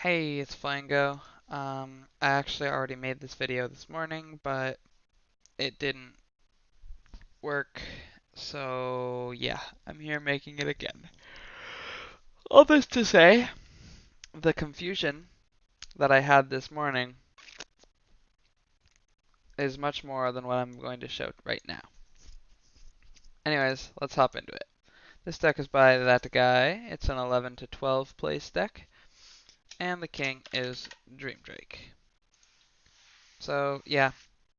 Hey, it's Flango. I actually already made this video this morning, but it didn't work. So, yeah, I'm here making it again. All this to say, the confusion that I had this morning is much more than what I'm going to show right now. Anyways, let's hop into it. This deck is by that guy. It's an 11 to 12 place deck, and the king is Dream Drake. So, yeah,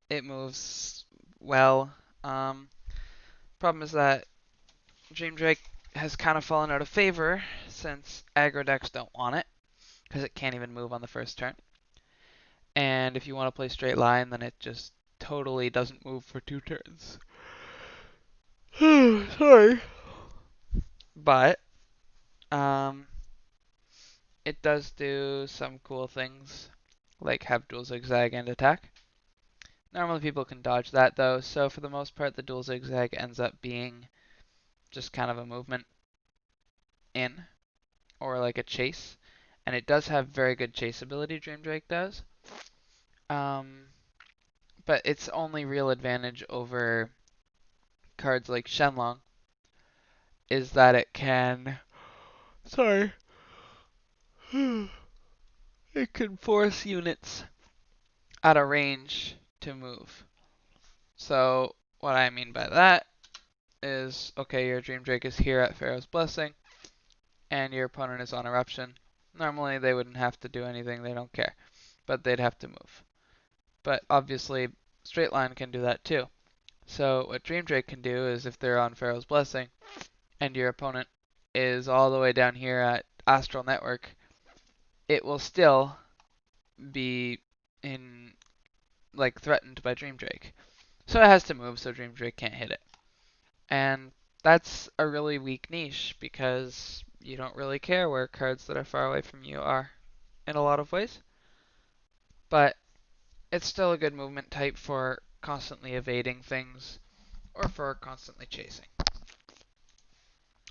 it moves well. Problem is that Dream Drake has kind of fallen out of favor since aggro decks don't want it because it can't even move on the first turn. And if you want to play straight line, then it just totally doesn't move for 2 turns. Sorry. But um, it does do some cool things, like have dual zigzag and attack. Normally people can dodge that though, so for the most part the dual zigzag ends up being just kind of a movement in, or like a chase. And it does have very good chase ability, Dream Drake does. Um, but its only real advantage over cards like Shenlong is that it can, sorry, it can force units out of range to move. So what I mean by that is, okay, your Dream Drake is here at Pharaoh's Blessing, and your opponent is on Eruption. Normally they wouldn't have to do anything, they don't care, but they'd have to move. But obviously Straight Line can do that too. So what Dream Drake can do is if they're on Pharaoh's Blessing and your opponent is all the way down here at Astral Network, it will still be in like threatened by Dream Drake. So it has to move so Dream Drake can't hit it. And that's a really weak niche because you don't really care where cards that are far away from you are in a lot of ways. But it's still a good movement type for constantly evading things or for constantly chasing.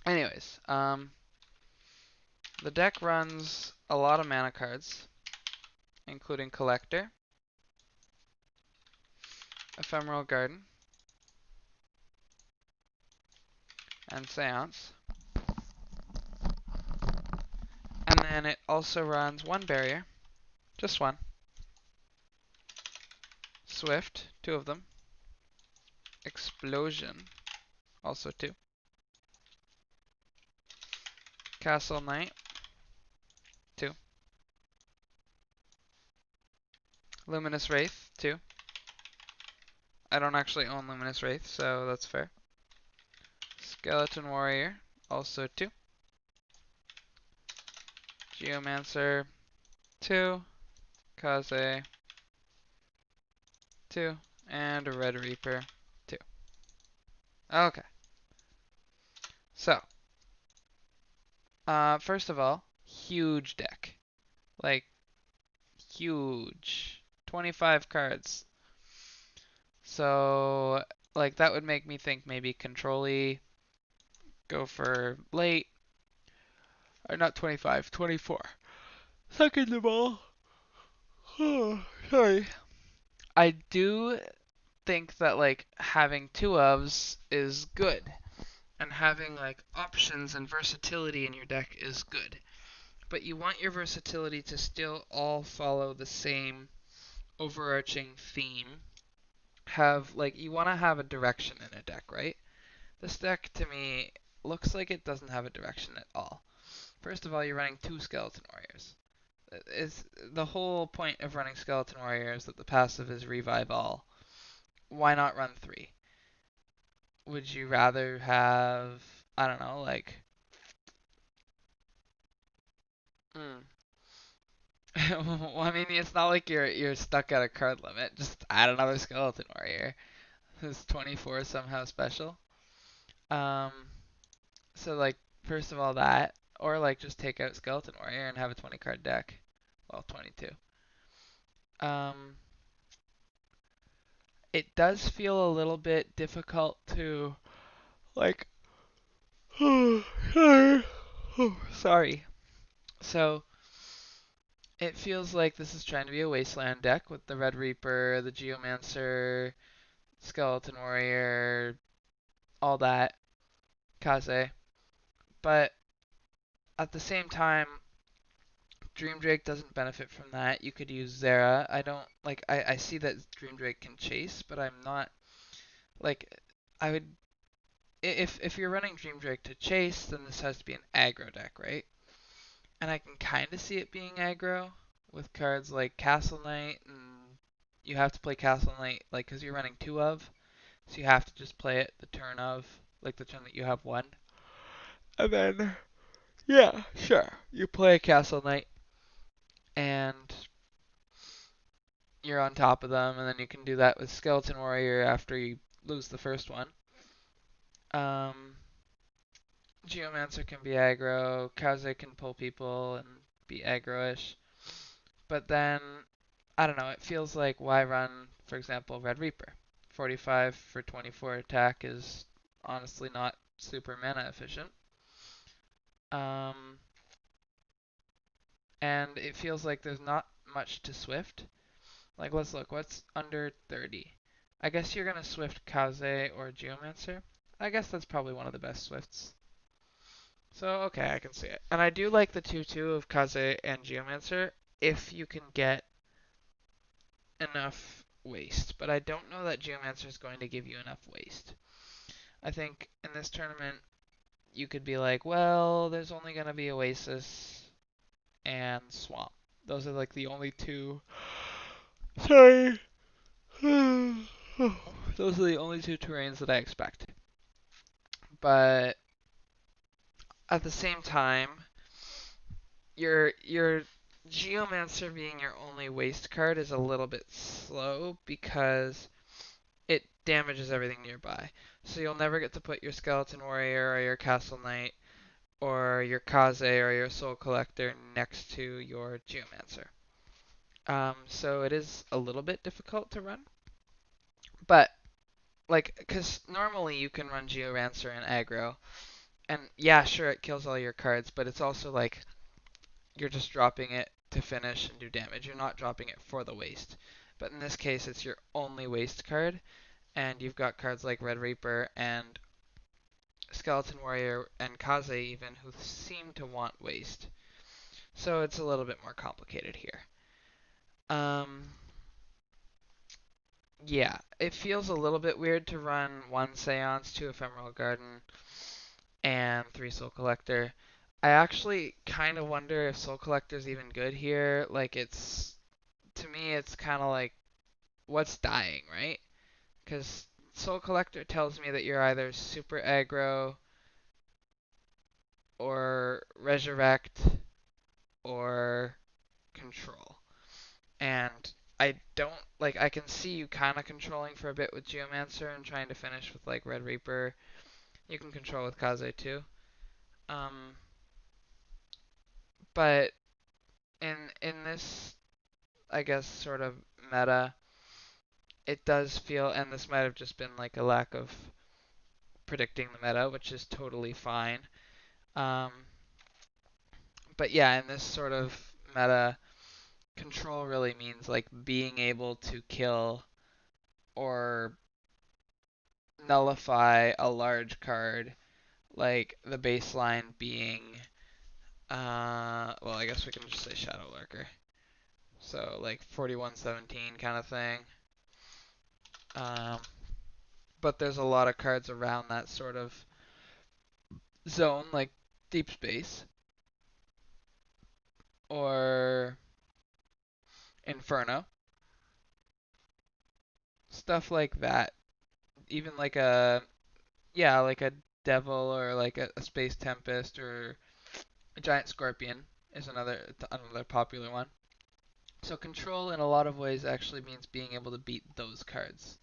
Anyways, the deck runs a lot of mana cards, including Collector, Ephemeral Garden, and Seance. And then it also runs one barrier, just one, Swift, 2 of them, Explosion, also 2, Castle Knight, 2, Luminous Wraith, 2. I don't actually own Luminous Wraith, so that's fair. Skeleton Warrior, also 2. Geomancer, 2. Kaze, 2. And a Red Reaper, 2. Okay. So, first of all, huge deck. Like, huge. 25 cards. So, like, that would make me think maybe Control-y, go for late. Or not 25, 24. Second of all, sorry. I do think that, like, having 2 ofs is good. And having, like, options and versatility in your deck is good. But you want your versatility to still all follow the same overarching theme. You want to have a direction in a deck, right? This deck to me looks like it doesn't have a direction at all. First of all, you're running 2 Skeleton Warriors. It's the whole point of running Skeleton Warriors that the passive is revive all. Why not run 3? Would you rather have, I don't know, like, hmm. Well, I mean, it's not like you're stuck at a card limit. Just add another Skeleton Warrior. Is 24 somehow special? Um, so like first of all that, or like just take out Skeleton Warrior and have a 20 card deck. Well, 22. Um, it does feel a little bit difficult to like. Sorry. So it feels like this is trying to be a Wasteland deck with the Red Reaper, the Geomancer, Skeleton Warrior, all that, Kaze. But at the same time, Dream Drake doesn't benefit from that. You could use Zera. I don't like. I see that Dream Drake can chase, but I'm not like. I would if you're running Dream Drake to chase, then this has to be an aggro deck, right? And I can kind of see it being aggro with cards like Castle Knight, and you have to play Castle Knight like because you're running two of, so you have to just play it the turn of, like the turn that you have one, and then yeah, sure, you play a Castle Knight and you're on top of them, and then you can do that with Skeleton Warrior after you lose the first one. Um, Geomancer can be aggro, Kaze can pull people and be aggro-ish, but then, I don't know, it feels like why run, for example, Red Reaper? 45 for 24 attack is honestly not super mana efficient. Um, and it feels like there's not much to Swift. Like, let's look, what's under 30? I guess you're gonna Swift Kaze or Geomancer. I guess that's probably one of the best Swifts. So, okay, I can see it. And I do like the 2-2 of Kaze and Geomancer if you can get enough waste. But I don't know that Geomancer is going to give you enough waste. I think in this tournament, you could be like, well, there's only going to be Oasis and Swamp. Those are like the only two. Sorry. Those are the only two terrains that I expect. But at the same time, your Geomancer being your only waste card is a little bit slow because it damages everything nearby. So you'll never get to put your Skeleton Warrior or your Castle Knight or your Kaze or your Soul Collector next to your Geomancer. So it is a little bit difficult to run. But, like, because normally you can run Geomancer and aggro, and yeah, sure, it kills all your cards, but it's also like you're just dropping it to finish and do damage. You're not dropping it for the waste. But in this case, it's your only waste card, and you've got cards like Red Reaper and Skeleton Warrior and Kaze even who seem to want waste. So it's a little bit more complicated here. Um, yeah, it feels a little bit weird to run 1 Seance, 2 Ephemeral Garden, and 3 Soul Collector. I actually kind of wonder if Soul Collector's even good here. Like, to me, it's kind of like, what's dying, right? Because Soul Collector tells me that you're either super aggro, or resurrect, or control. And I don't like I can see you kind of controlling for a bit with Geomancer and trying to finish with like Red Reaper. You can control with Kaze too. Um, but in this I guess sort of meta, it does feel, and this might have just been like a lack of predicting the meta, which is totally fine. Um, but yeah, in this sort of meta, control really means like being able to kill or nullify a large card, like the baseline being, well, I guess we can just say Shadow Lurker. So like 4117 kind of thing. Um, but there's a lot of cards around that sort of zone, like Deep Space or Inferno, stuff like that. Even like like a Devil or like a Space Tempest or a Giant Scorpion is another popular one. So control in a lot of ways actually means being able to beat those cards.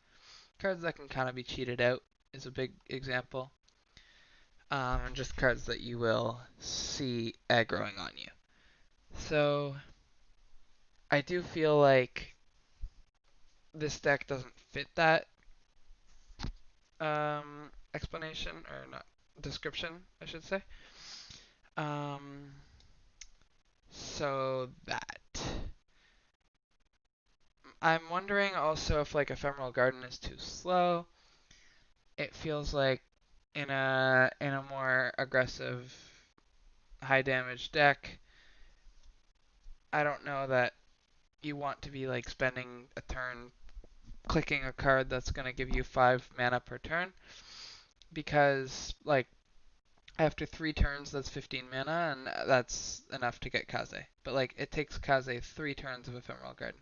Cards that can kind of be cheated out is a big example. And just cards that you will see aggroing on you. So I do feel like this deck doesn't fit that explanation, or not, description, I should say. Um, so that. I'm wondering also if like Ephemeral Garden is too slow. It feels like in a more aggressive high damage deck, I don't know that you want to be like spending a turn clicking a card that's going to give you 5 mana per turn, because like after 3 turns that's 15 mana and that's enough to get Kaze. But like it takes Kaze 3 turns of Ephemeral Garden.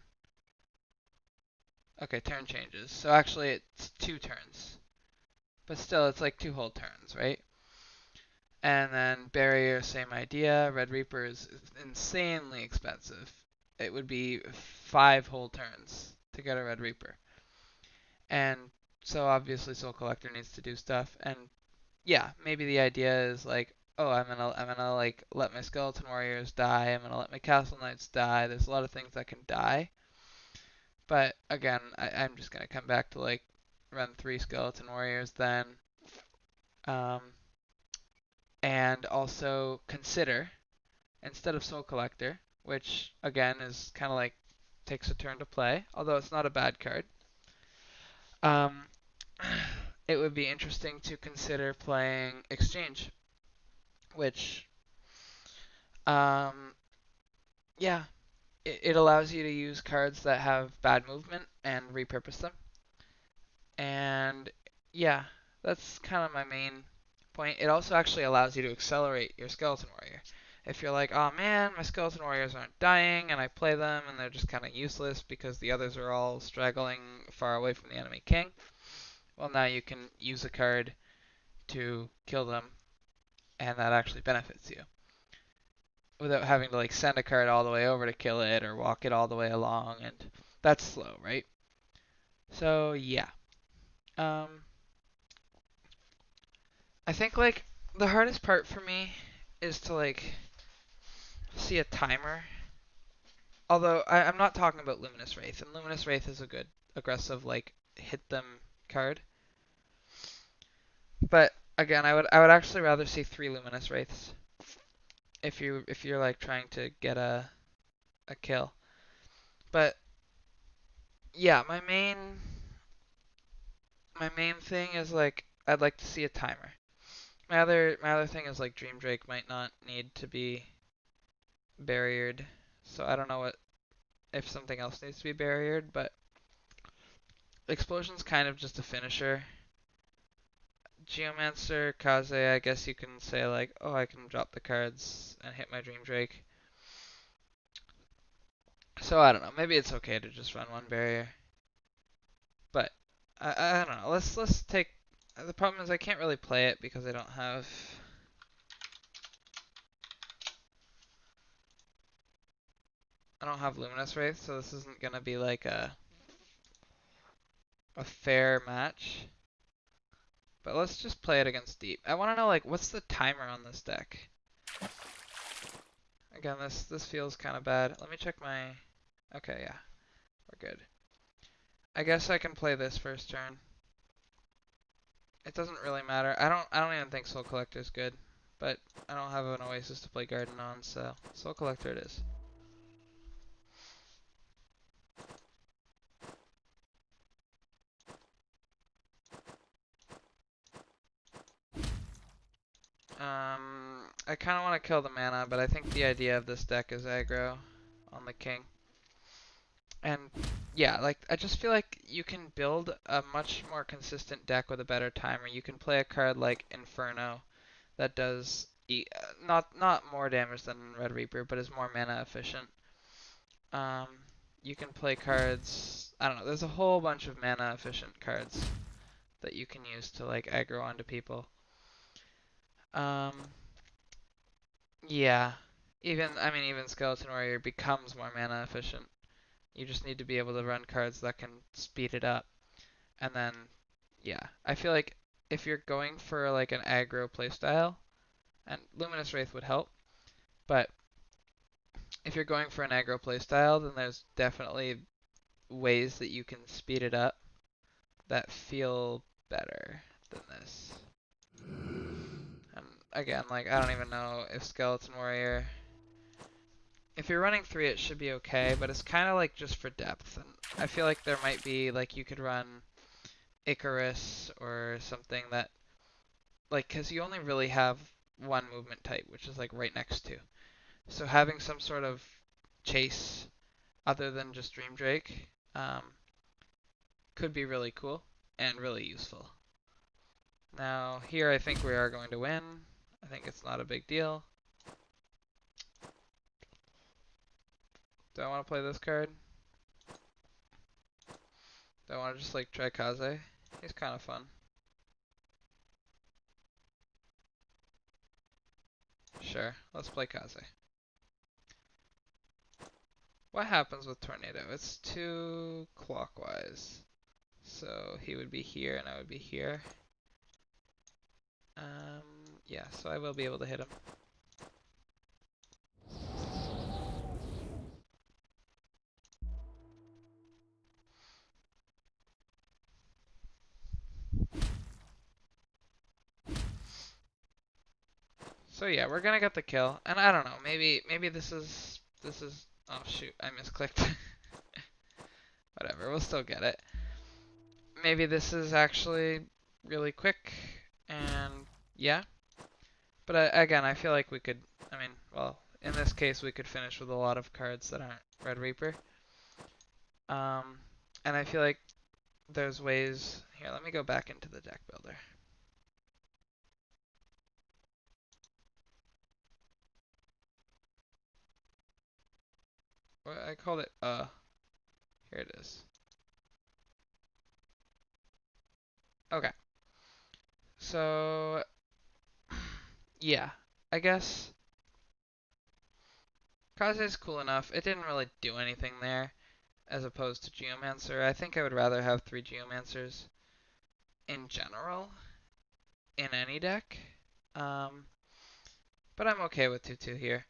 Okay, turn changes. So actually it's 2 turns. But still it's like 2 whole turns, right? And then Barrier, same idea. Red Reaper is insanely expensive. It would be 5 whole turns to get a Red Reaper. And so obviously Soul Collector needs to do stuff. And yeah, maybe the idea is like, oh, I'm gonna like let my Skeleton Warriors die. I'm gonna let my Castle Knights die. There's a lot of things that can die. But again, I'm just gonna come back to like run 3 Skeleton Warriors then. Um, and also consider, instead of Soul Collector, which again is kind of like takes a turn to play, although it's not a bad card. Um, it would be interesting to consider playing Exchange, which, um, yeah, it allows you to use cards that have bad movement and repurpose them. And yeah, that's kind of my main point. It also actually allows you to accelerate your Skeleton Warrior. If you're like, oh man, my Skeleton Warriors aren't dying, and I play them and they're just kind of useless because the others are all straggling far away from the enemy king, well, now you can use a card to kill them, and that actually benefits you without having to like send a card all the way over to kill it or walk it all the way along, and that's slow, right? So yeah, um, I think like the hardest part for me is to like see a timer. Although I'm not talking about Luminous Wraith, and Luminous Wraith is a good aggressive like hit them card. But again, I would actually rather see 3 Luminous Wraiths if you're like trying to get a kill. But yeah, my main thing is like I'd like to see a timer. My other thing is like Dream Drake might not need to be barriered, so I don't know what if something else needs to be barriered, but Explosion's kind of just a finisher. Geomancer, Kaze, I guess you can say like, oh, I can drop the cards and hit my Dream Drake. So I don't know. Maybe it's okay to just run 1 barrier, but I don't know. Let's take. The problem is I can't really play it because I don't have Luminous Wraith, so this isn't gonna be like a fair match. But let's just play it against Deep. I want to know like what's the timer on this deck. Again, this feels kind of bad. Let me check my. Okay, yeah, we're good. I guess I can play this first turn. It doesn't really matter. I don't even think Soul Collector is good, but I don't have an Oasis to play Garden on, so Soul Collector it is. I kind of want to kill the mana, but I think the idea of this deck is aggro on the king. And yeah, like I just feel like you can build a much more consistent deck with a better timer. You can play a card like Inferno that does not more damage than Red Reaper, but is more mana efficient. Um, you can play cards. I don't know. There's a whole bunch of mana efficient cards that you can use to like aggro onto people. Um, yeah. Even Skeleton Warrior becomes more mana efficient. You just need to be able to run cards that can speed it up. And then, yeah, I feel like if you're going for like an aggro playstyle, and Luminous Wraith would help, but if you're going for an aggro playstyle, then there's definitely ways that you can speed it up that feel better than this. And again, like I don't even know if Skeleton Warrior if you're running 3, it should be okay, but it's kind of like just for depth. And I feel like there might be, like, you could run Icarus or something that, like, because you only really have one movement type, which is, like, right next to. So having some sort of chase other than just Dream Drake could be really cool and really useful. Now, here I think we are going to win. I think it's not a big deal. Do I want to play this card? Do I want to just like try Kaze? He's kind of fun. Sure, let's play Kaze. What happens with Tornado? It's 2 clockwise. So he would be here and I would be here. Yeah, so I will be able to hit him. So yeah, we're gonna get the kill, and I don't know, maybe this is oh shoot, I misclicked. Whatever, we'll still get it. Maybe this is actually really quick, and yeah. But again, I feel like we could, I mean, well, in this case we could finish with a lot of cards that aren't Red Reaper. And I feel like there's ways, here, let me go back into the deck builder. Well, I called it, here it is. Okay. So, yeah, I guess Kaze is cool enough. It didn't really do anything there as opposed to Geomancer. I think I would rather have 3 Geomancers in general in any deck. But I'm okay with 2/2 here.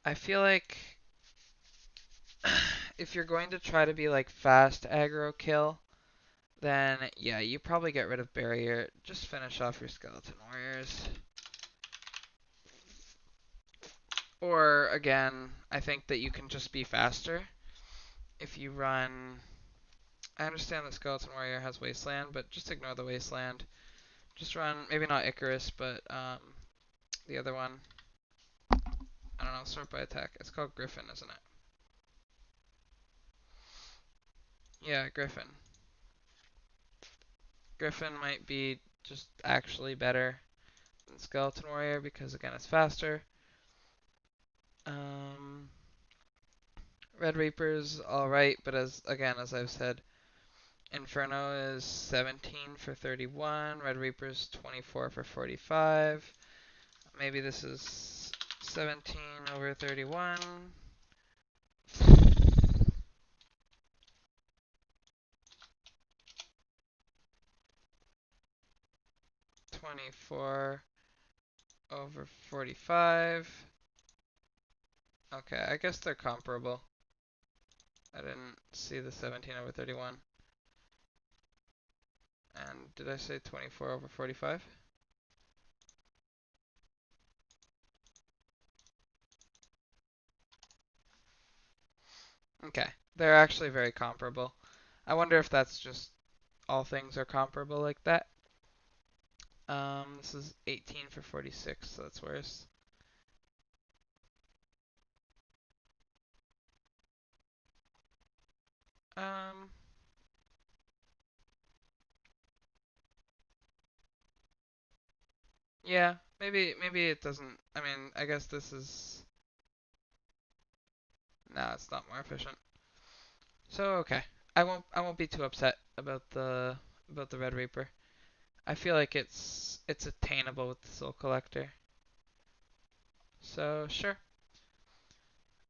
I feel like if you're going to try to be like fast aggro kill, then yeah, you probably get rid of barrier. Just finish off your Skeleton Warriors. Or again, I think that you can just be faster if you run. I understand that Skeleton Warrior has Wasteland, but just ignore the Wasteland. Just run, maybe not Icarus, but the other one. I don't know, sort by attack. It's called Griffin, isn't it? Yeah, Griffin. Griffin might be just actually better than Skeleton Warrior because, again, it's faster. Red Reaper's alright, but as I've said, Inferno is 17 for 31, Red Reaper's 24 for 45. Maybe this is 17 over 31. 24 over 45. Okay, I guess they're comparable. I didn't see the 17 over 31. And did I say 24 over 45? Okay, they're actually very comparable. I wonder if that's just all things are comparable like that. This is 18 for 46, so that's worse. Yeah, maybe it doesn't. I mean, I guess this is. No, it's not more efficient. So okay, I won't be too upset about the Red Reaper. I feel like it's attainable with the Soul Collector. So sure.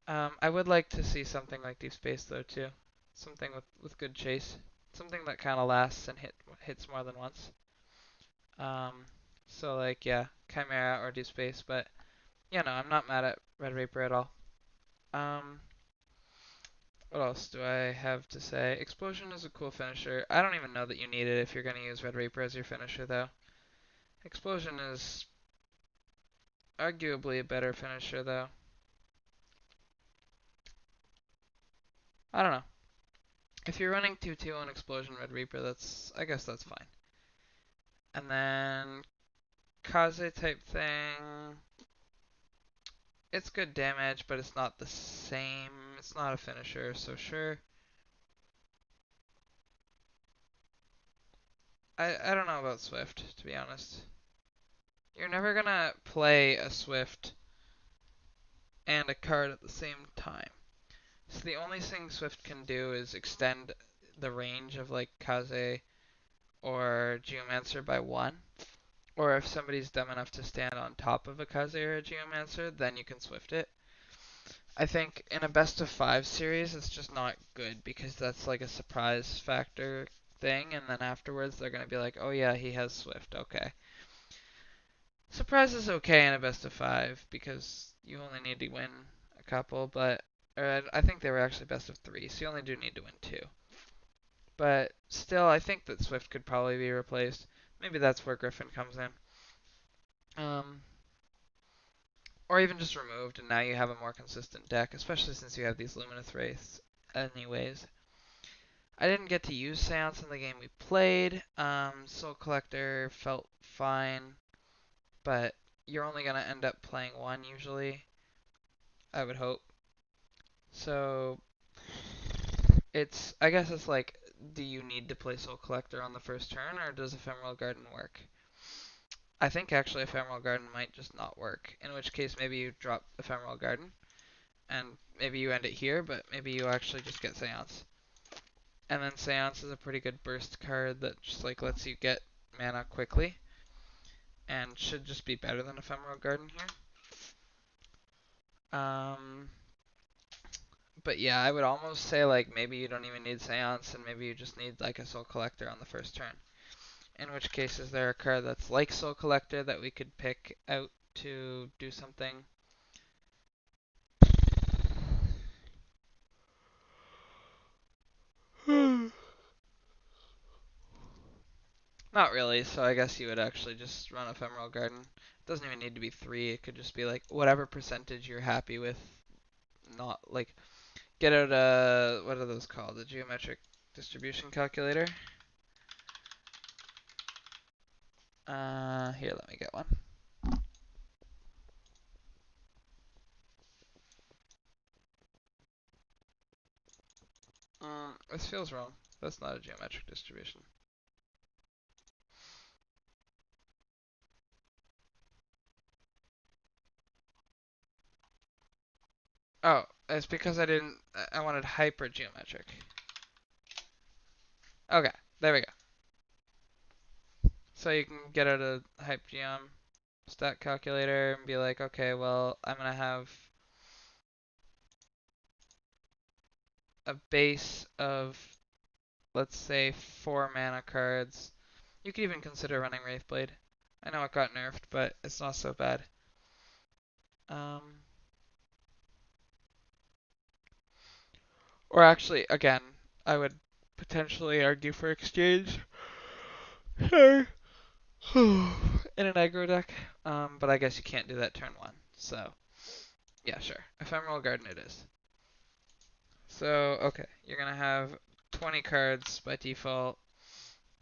I would like to see something like Deep Space though too. Something with good chase. Something that kind of lasts and hits more than once. So like yeah, Chimera or Deep Space, but yeah, no, I'm not mad at Red Reaper at all. Um, what else do I have to say? Explosion is a cool finisher. I don't even know that you need it if you're going to use Red Reaper as your finisher though. Explosion is arguably a better finisher though. I don't know. If you're running 2/2 on Explosion Red Reaper, I guess that's fine. And then Kaze type thing. It's good damage, but it's not the same. It's not a finisher, so sure. I don't know about Swift, to be honest. You're never gonna play a Swift and a card at the same time. So the only thing Swift can do is extend the range of like Kaze or Geomancer by 1. Or if somebody's dumb enough to stand on top of a Kaze or a Geomancer, then you can Swift it. I think in a best of 5 series, it's just not good because that's like a surprise factor thing, and then afterwards they're gonna be like, oh yeah, he has Swift, okay. Surprise is okay in a best of 5 because you only need to win a couple, but or I think they were actually best of 3, so you only do need to win 2. But still, I think that Swift could probably be replaced. Maybe that's where Griffin comes in. Or even just removed, and now you have a more consistent deck, especially since you have these Luminous Wraiths anyways. I didn't get to use Seance in the game we played. Soul Collector felt fine, but you're only going to end up playing one usually, I would hope. So, I guess it's like, do you need to play Soul Collector on the first turn, or does Ephemeral Garden work? I think actually Ephemeral Garden might just not work, in which case maybe you drop Ephemeral Garden, and maybe you end it here, but maybe you actually just get Seance. And then Seance is a pretty good burst card that just like lets you get mana quickly, and should just be better than Ephemeral Garden here. But yeah, I would almost say like maybe you don't even need Seance, and maybe you just need like a Soul Collector on the first turn. In which case, is there a card that's like Soul Collector that we could pick out to do something? Not really, so I guess you would actually just run Ephemeral Garden. It doesn't even need to be 3, it could just be like whatever percentage you're happy with. Not like, get out a, what are those called? The geometric distribution calculator? Here, let me get one. This feels wrong. That's not a geometric distribution. Oh, it's because I wanted hypergeometric. Okay, there we go. So you can get out a HyperGeom stat calculator and be like, okay, well, I'm going to have a base of, let's say, 4 mana cards. You could even consider running Wraithblade. I know it got nerfed, but it's not so bad. Or actually, again, I would potentially argue for exchange. Sorry. In an aggro deck. But I guess you can't do that turn 1. So, yeah, sure. Ephemeral Garden it is. So, okay, you're going to have 20 cards by default,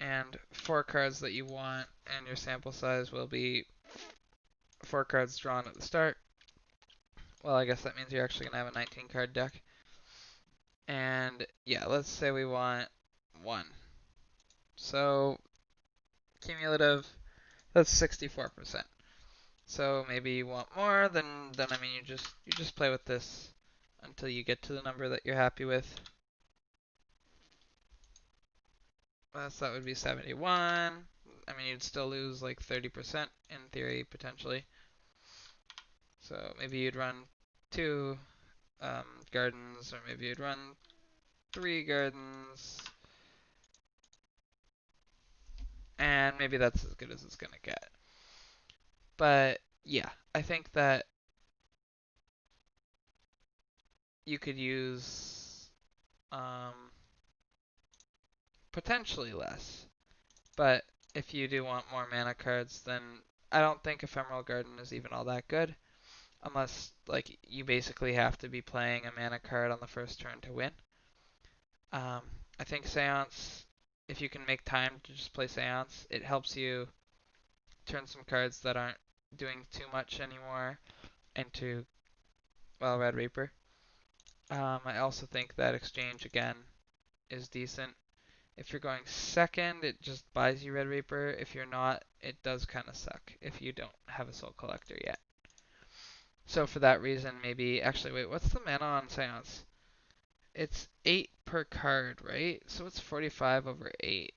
and 4 cards that you want, and your sample size will be 4 cards drawn at the start. Well, I guess that means you're actually going to have a 19 card deck. And yeah, let's say we want 1. So, cumulative, that's 64%. So maybe you want more, then I mean you just play with this until you get to the number that you're happy with. So that would be 71. I mean, you'd still lose like 30% in theory, potentially. So maybe you'd run 2 gardens, or maybe you'd run 3 gardens. And maybe that's as good as it's going to get. But yeah, I think that you could use potentially less. But if you do want more mana cards, then I don't think Ephemeral Garden is even all that good. Unless, like, you basically have to be playing a mana card on the first turn to win. I think Seance, if you can make time to just play Seance, it helps you turn some cards that aren't doing too much anymore into, well, Red Reaper. I also think that Exchange, again, is decent. If you're going second, it just buys you Red Reaper. If you're not, it does kind of suck if you don't have a Soul Collector yet. So for that reason, maybe, actually, wait, what's the mana on Seance? It's 8 per card, right? So it's 45 over 8.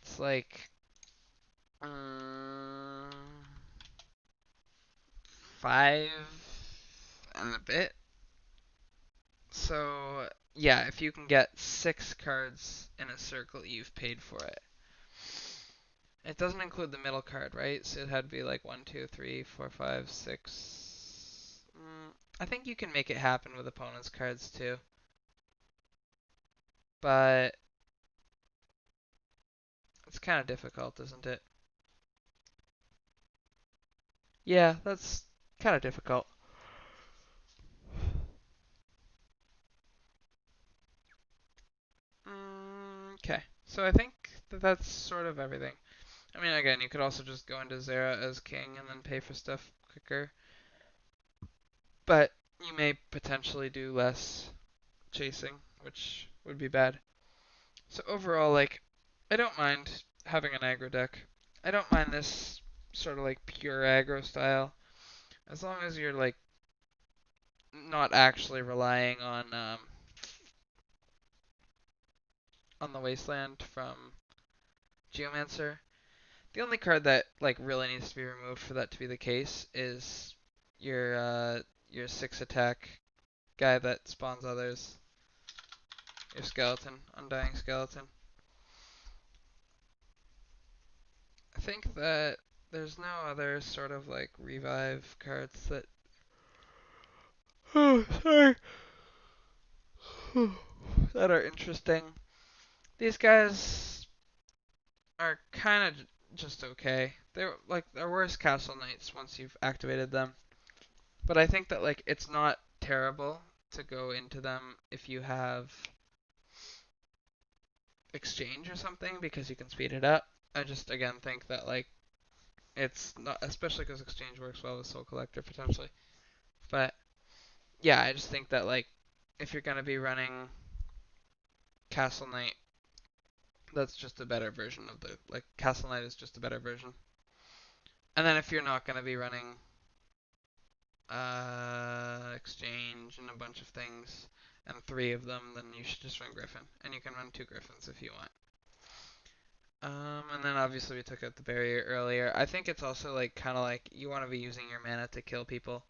It's like 5 and a bit. So yeah, if you can get 6 cards in a circle, you've paid for it. It doesn't include the middle card, right? So it had to be like 1, 2, 3, 4, 5, 6. I think you can make it happen with opponent's cards too. But it's kind of difficult, isn't it? Yeah, that's kind of difficult. Okay, so I think that that's sort of everything. I mean, again, you could also just go into Zera as king and then pay for stuff quicker. But you may potentially do less chasing, which would be bad. So overall, like, I don't mind having an aggro deck. I don't mind this sort of like pure aggro style, as long as you're like not actually relying on the Wasteland from Geomancer. The only card that like really needs to be removed for that to be the case is your 6 attack guy that spawns others. Your skeleton, Undying Skeleton. I think that there's no other sort of like revive cards that oh sorry that are interesting. These guys are kind of just okay. They're like they're worse Castle Knights once you've activated them. But I think that like it's not terrible to go into them if you have Exchange or something because you can speed it up. I just again think that like it's not, especially because Exchange works well with Soul Collector potentially. But yeah, I just think that like if you're gonna be running Castle Knight, that's just a better version of the like Castle Knight is just a better version. And then if you're not gonna be running Exchange and a bunch of things and 3 of them, then you should just run Griffin, and you can run 2 Griffins if you want. And then obviously we took out the barrier earlier. I think it's also like kind of like you want to be using your mana to kill people,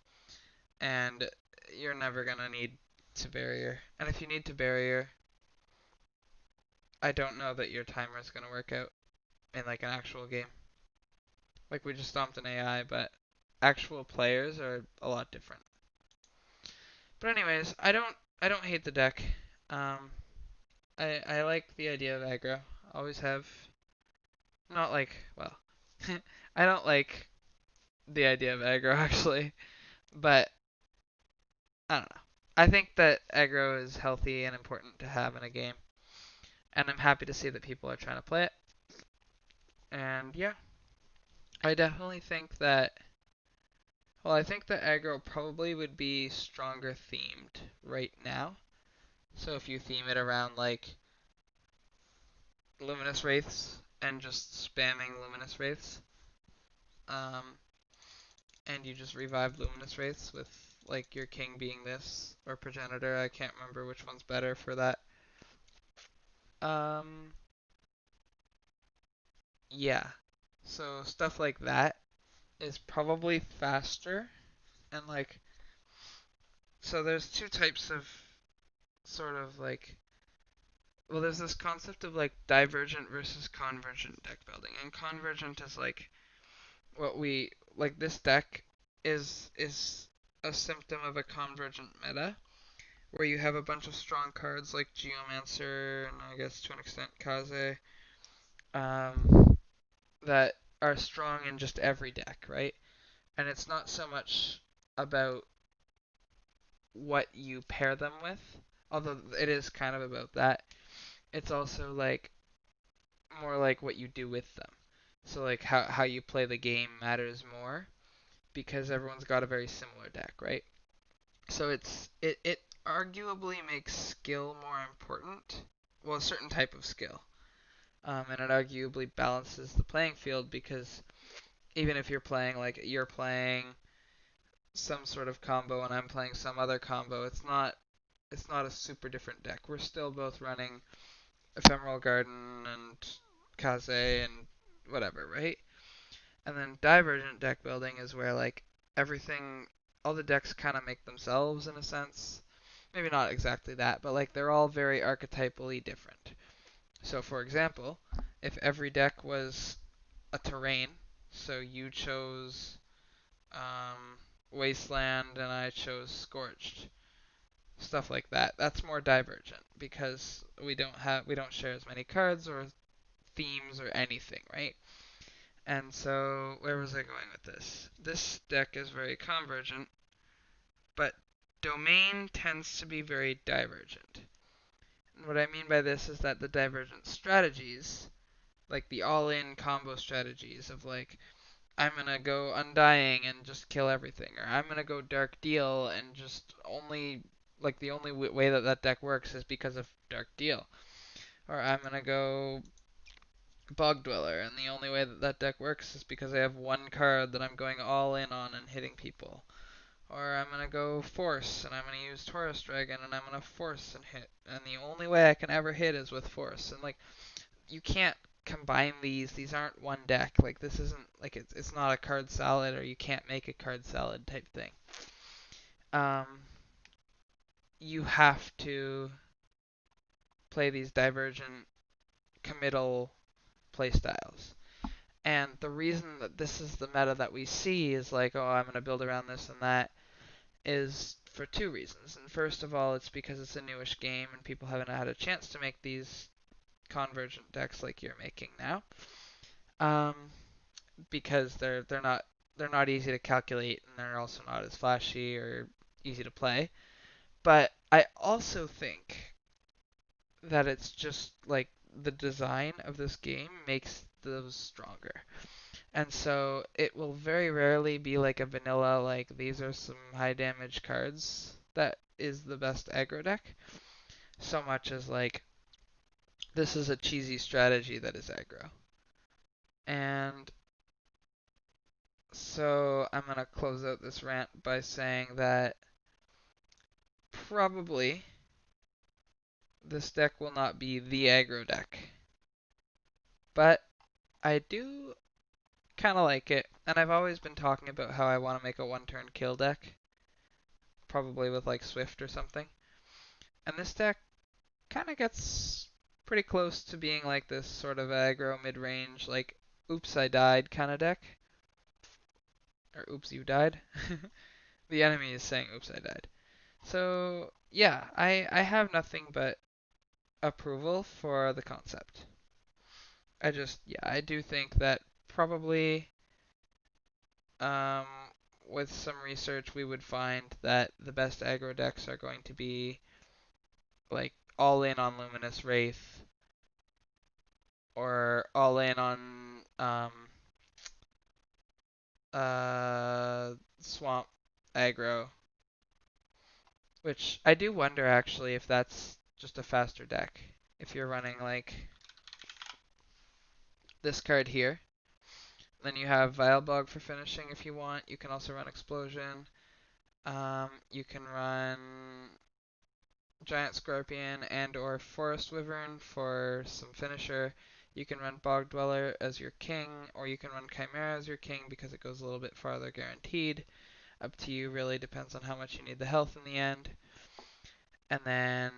and you're never gonna need to barrier. And if you need to barrier, I don't know that your timer is gonna work out in like an actual game. Like we just stomped an AI, but actual players are a lot different. But anyways, I don't hate the deck. Um, I like the idea of aggro. Always have. Not like well, I don't like the idea of aggro actually, but I don't know. I think that aggro is healthy and important to have in a game, and I'm happy to see that people are trying to play it. And yeah, I definitely think that. Well, I think that aggro probably would be stronger themed right now. So if you theme it around like Luminous Wraiths and just spamming Luminous Wraiths, um, and you just revive Luminous Wraiths with like your king being this or progenitor. I can't remember which one's better for that. Um, yeah. So stuff like that is probably faster and like so there's 2 types of sort of like well there's this concept of like divergent versus convergent deck building, and convergent is like what we like this deck is a symptom of a convergent meta where you have a bunch of strong cards like Geomancer and I guess to an extent Kaze, um, that are strong in just every deck, right? And it's not so much about what you pair them with, although it is kind of about that. it's also like more like what you do with them. So like how you play the game matters more because everyone's got a very similar deck, right? So it arguably makes skill more important. Well, a certain type of skill. And it arguably balances the playing field because even if you're playing some sort of combo and I'm playing some other combo, it's not a super different deck. We're still both running Ephemeral Garden and Kaze and whatever, right? And then Divergent deck building is where like everything, all the decks kind of make themselves in a sense. Maybe not exactly that, but like they're all very archetypally different. So for example, if every deck was a terrain, so you chose Wasteland and I chose Scorched, stuff like that. That's more divergent because we don't share as many cards or themes or anything, right? And so where was I going with this? This deck is very convergent, but domain tends to be very divergent. And what I mean by this is that the divergent strategies, like the all-in combo strategies of like I'm gonna go Undying and just kill everything, or I'm gonna go Dark Deal and just only like the only way that that deck works is because of Dark Deal, or I'm gonna go Bog Dweller and the only way that that deck works is because I have one card that I'm going all in on and hitting people, or I'm gonna go Force and I'm gonna use Taurus Dragon and I'm gonna force and hit, and the only way I can ever hit is with Force, and like you can't combine these. These aren't one deck. Like this isn't like it's not a card salad or you can't make a card salad type thing. Um, you have to play these divergent committal playstyles. And the reason that this is the meta that we see is like, oh, I'm going to build around this and that is for two reasons. And first of all, it's because it's a newish game and people haven't had a chance to make these convergent decks like you're making now. Um, because they're not easy to calculate and they're also not as flashy or easy to play. But I also think that it's just like the design of this game makes those stronger. And so it will very rarely be like a vanilla like these are some high damage cards that is the best aggro deck, so much as like this is a cheesy strategy that is aggro. And so I'm going to close out this rant by saying that probably this deck will not be the aggro deck, but I do kind of like it, and I've always been talking about how I want to make a one-turn kill deck, probably with like Swift or something. And this deck kind of gets pretty close to being like this sort of aggro mid-range, like oops I died kind of deck, or oops you died. The enemy is saying oops I died. So yeah, I have nothing but approval for the concept. I do think that probably um, with some research we would find that the best aggro decks are going to be like all in on Luminous Wraith or all in on Swamp aggro, which I do wonder actually if that's just a faster deck. If you're running like this card here, then you have Vilebog for finishing if you want. You can also run Explosion. You can run Giant Scorpion and or Forest Wyvern for some finisher. You can run Bog Dweller as your king, or you can run Chimera as your king because it goes a little bit farther guaranteed. Up to you, really depends on how much you need the health in the end. And then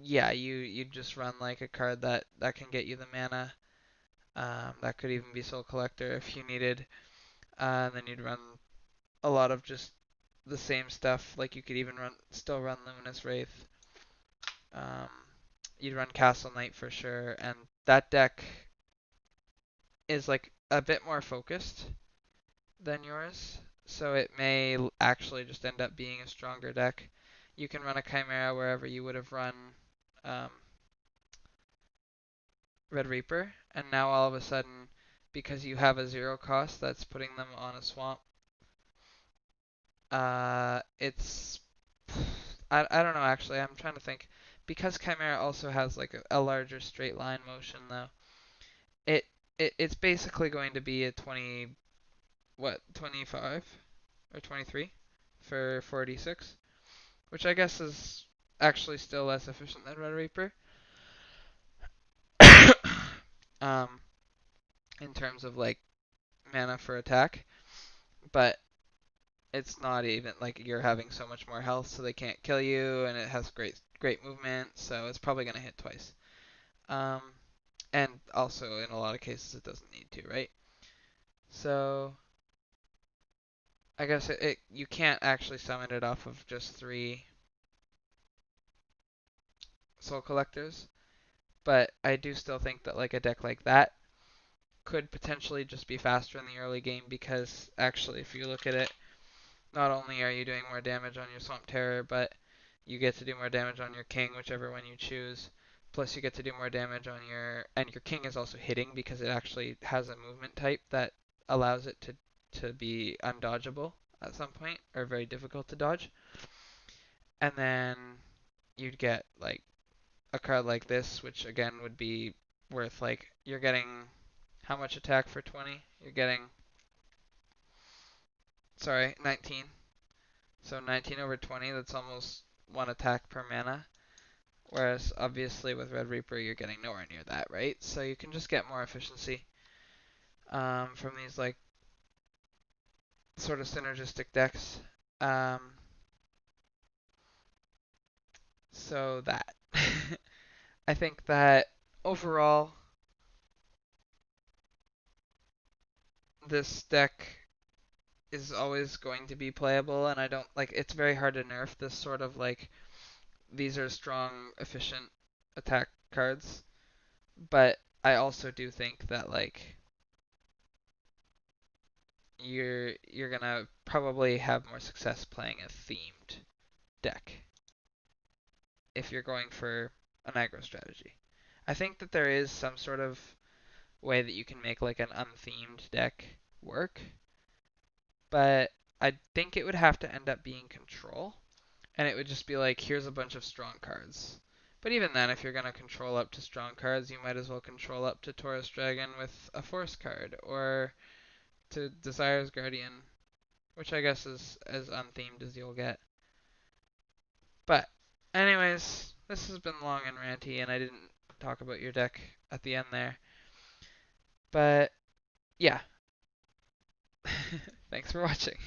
yeah, you just run like a card that can get you the mana. That could even be Soul Collector if you needed. And then you'd run a lot of just the same stuff. Like you could even still run Luminous Wraith. Um, you'd run Castle Knight for sure, and that deck is like a bit more focused than yours, so it may actually just end up being a stronger deck. You can run a Chimera wherever you would have run um, Red Reaper, and now all of a sudden, because you have a 0 cost that's putting them on a swamp, it's I don't know actually. I'm trying to think. Because Chimera also has like a larger straight line motion though, it, it's basically going to be a 25 or 23 for 4d6, which I guess is actually still less efficient than Red Reaper. um, in terms of like mana for attack, but it's not even like you're having so much more health, so they can't kill you, and it has great movement, so it's probably gonna hit twice. Um, and also in a lot of cases it doesn't need to, right? So I guess you can't actually summon it off of just 3 Soul Collectors, but I do still think that like a deck like that could potentially just be faster in the early game because actually if you look at it, not only are you doing more damage on your Swamp Terror, but you get to do more damage on your King, whichever one you choose. Plus you get to do more damage on and your King is also hitting because it actually has a movement type that allows it to be undodgeable at some point, or very difficult to dodge. And then you'd get like a card like this, which again would be worth like, you're getting how much attack for 20? You're getting, sorry, 19. So 19 over 20, that's almost 1 attack per mana. Whereas obviously with Red Reaper, you're getting nowhere near that, right? So you can just get more efficiency from these like sort of synergistic decks. Um, so that. I think that overall, this deck is always going to be playable, and I don't like. It's very hard to nerf this sort of like, these are strong, efficient attack cards. But I also do think that like you're gonna probably have more success playing a themed deck if you're going for an aggro strategy. I think that there is some sort of way that you can make like an unthemed deck work, but I think it would have to end up being control, and it would just be like, here's a bunch of strong cards. But even then, if you're going to control up to strong cards, you might as well control up to Taurus Dragon with a force card, or to Desire's Guardian, which I guess is as unthemed as you'll get. But, anyways, this has been long and ranty, and I didn't talk about your deck at the end there. But, yeah. Thanks for watching.